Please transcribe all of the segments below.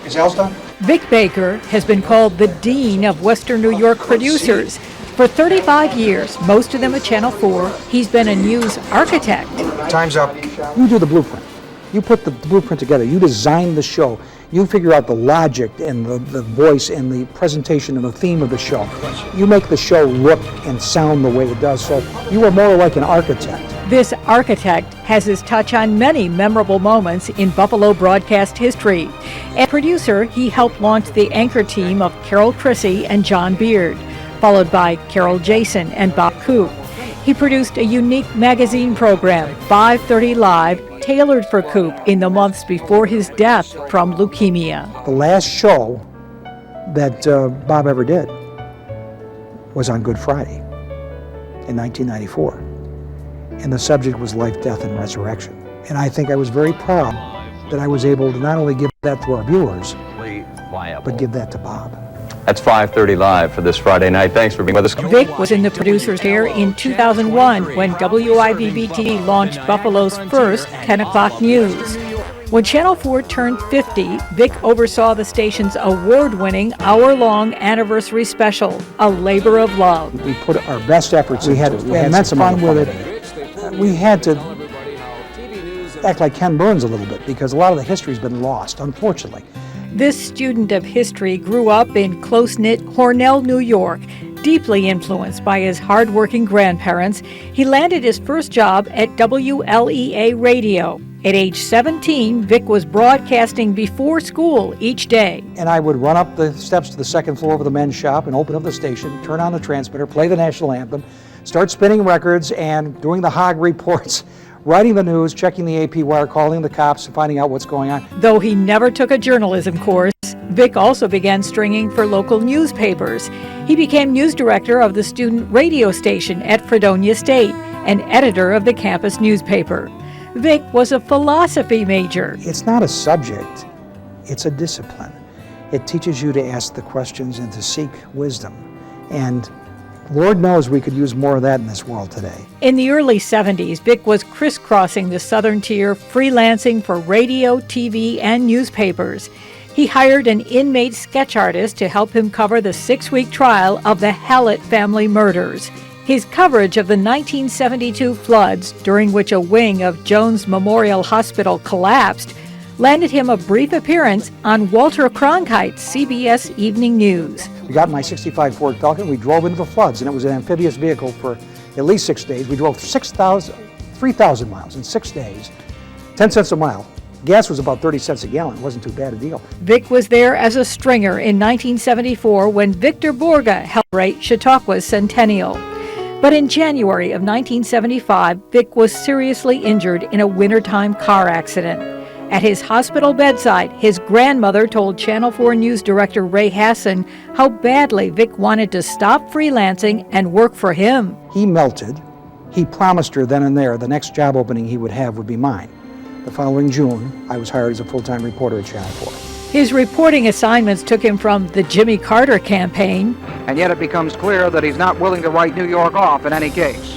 Is else done? Vic Baker has been called the Dean of Western New York producers. For 35 years, most of them at Channel 4, he's been a news architect. Time's up. You do the blueprint. You put the blueprint together. You design the show. You figure out the logic and the voice and the presentation and the theme of the show. You make the show look and sound the way it does. So you are more like an architect. This architect has his touch on many memorable moments in Buffalo broadcast history. As producer, he helped launch the anchor team of Carol Chrissy and John Beard, followed by Carol Jason and Bob Coop. He produced a unique magazine program, 5:30 Live, tailored for Coop in the months before his death from leukemia. The last show that Bob ever did was on Good Friday in 1994. And the subject was life, death, and resurrection. And I think I was very proud that I was able to not only give that to our viewers, but give that to Bob. That's 5:30 Live for this Friday night. Thanks for being with us. Vic was in the producer's chair in 2001 when WIVB TV launched Buffalo's first 10 o'clock news. When Channel 4 turned 50, Vic oversaw the station's award-winning hour-long anniversary special, A Labor of Love. We put our best efforts into it. We had some fun with it. We had to act like Ken Burns a little bit because a lot of the history's been lost, unfortunately. This student of history grew up in close-knit Hornell, New York. Deeply influenced by his hard-working grandparents, he landed his first job at WLEA Radio. At age 17, Vic was broadcasting before school each day. And I would run up the steps to the second floor of the men's shop and open up the station, turn on the transmitter, play the national anthem, start spinning records and doing the hog reports, writing the news, checking the AP wire, calling the cops, and finding out what's going on. Though he never took a journalism course, Vic also began stringing for local newspapers. He became news director of the student radio station at Fredonia State and editor of the campus newspaper. Vic was a philosophy major. It's not a subject, it's a discipline. It teaches you to ask the questions and to seek wisdom. And Lord knows we could use more of that in this world today. In the early 70s, Vic was crisscrossing the southern tier, freelancing for radio, TV, and newspapers. He hired an inmate sketch artist to help him cover the 6-week trial of the Hallett family murders. His coverage of the 1972 floods, during which a wing of Jones Memorial Hospital collapsed, landed him a brief appearance on Walter Cronkite's CBS Evening News. We got in my 65 Ford Falcon, we drove into the floods, and it was an amphibious vehicle for at least 6 days. We drove 3,000 miles in 6 days, 10 cents a mile. Gas was about 30 cents a gallon. It wasn't too bad a deal. Vic was there as a stringer in 1974 when Victor Borga helped celebrate Chautauqua's centennial. But in January of 1975, Vic was seriously injured in a wintertime car accident. At his hospital bedside, his grandmother told Channel 4 News Director Ray Hassan how badly Vic wanted to stop freelancing and work for him. He melted. He promised her then and there the next job opening he would have would be mine. The following June, I was hired as a full-time reporter at Channel 4. His reporting assignments took him from the Jimmy Carter campaign. And yet it becomes clear that he's not willing to write New York off in any case.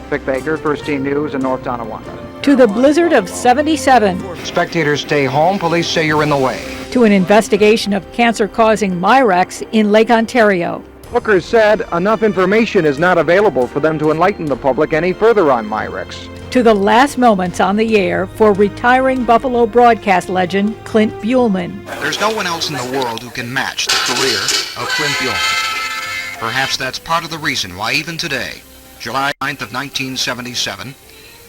Vic Baker, First Team News in North Tonawanda. To the blizzard of 77. Spectators stay home. Police say you're in the way. To an investigation of cancer-causing Myrex in Lake Ontario. Booker said enough information is not available for them to enlighten the public any further on Myrex. To the last moments on the air for retiring Buffalo broadcast legend Clint Buhlman. There's no one else in the world who can match the career of Clint Buhlman. Perhaps that's part of the reason why even today, July 9th of 1977,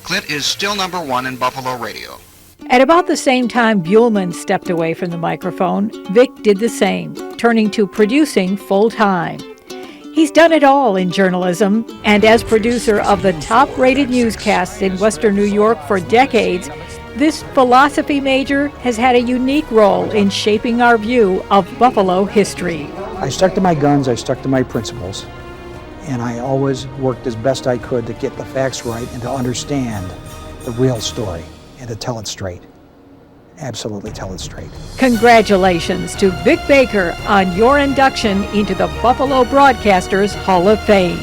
Clint is still #1 in Buffalo radio. At about the same time Buhlman stepped away from the microphone, Vic did the same, turning to producing full-time. He's done it all in journalism, and as producer of the top-rated newscasts in Western New York for decades, this philosophy major has had a unique role in shaping our view of Buffalo history. I stuck to my guns, I stuck to my principles, and I always worked as best I could to get the facts right and to understand the real story and to tell it straight. Absolutely tell it straight. Congratulations to Vic Baker on your induction into the Buffalo Broadcasters Hall of Fame.